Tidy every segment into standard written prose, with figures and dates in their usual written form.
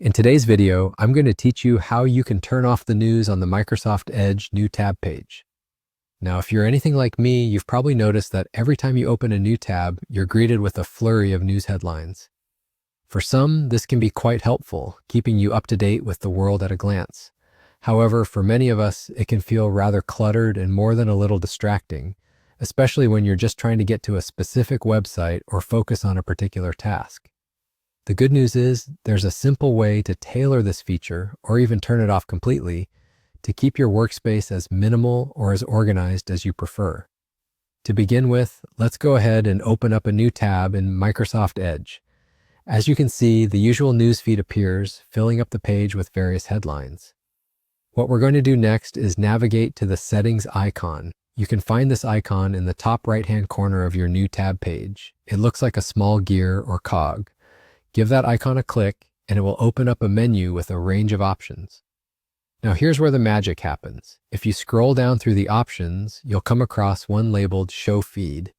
In today's video, I'm going to teach you how you can turn off the news on the Microsoft Edge new tab page. Now, if you're anything like me, you've probably noticed that every time you open a new tab, you're greeted with a flurry of news headlines. For some, this can be quite helpful, keeping you up to date with the world at a glance. However, for many of us, it can feel rather cluttered and more than a little distracting, especially when you're just trying to get to a specific website or focus on a particular task. The good news is there's a simple way to tailor this feature or even turn it off completely to keep your workspace as minimal or as organized as you prefer. To begin with, let's go ahead and open up a new tab in Microsoft Edge. As you can see, the usual news feed appears, filling up the page with various headlines. What we're going to do next is navigate to the settings icon. You can find this icon in the top right-hand corner of your new tab page. It looks like a small gear or cog. Give that icon a click, and it will open up a menu with a range of options. Now here's where the magic happens. If you scroll down through the options, you'll come across one labeled Show Feed.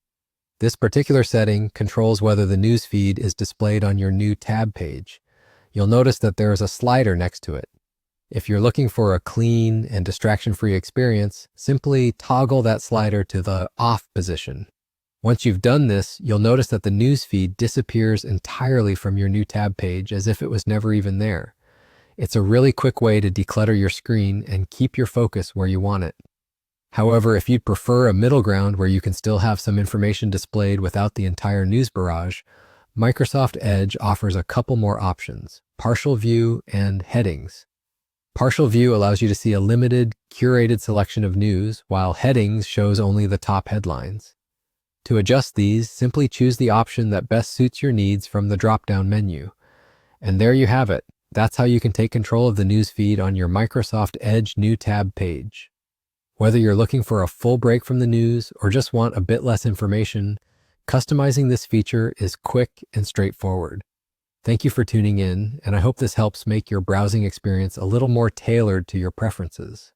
This particular setting controls whether the news feed is displayed on your new tab page. You'll notice that there is a slider next to it. If you're looking for a clean and distraction-free experience, simply toggle that slider to the off position. Once you've done this, you'll notice that the news feed disappears entirely from your new tab page as if it was never even there. It's a really quick way to declutter your screen and keep your focus where you want it. However, if you'd prefer a middle ground where you can still have some information displayed without the entire news barrage, Microsoft Edge offers a couple more options: partial view and headings. Partial view allows you to see a limited, curated selection of news, while headings shows only the top headlines. To adjust these, simply choose the option that best suits your needs from the drop-down menu. And there you have it. That's how you can take control of the news feed on your Microsoft Edge new tab page. Whether you're looking for a full break from the news or just want a bit less information, customizing this feature is quick and straightforward. Thank you for tuning in, and I hope this helps make your browsing experience a little more tailored to your preferences.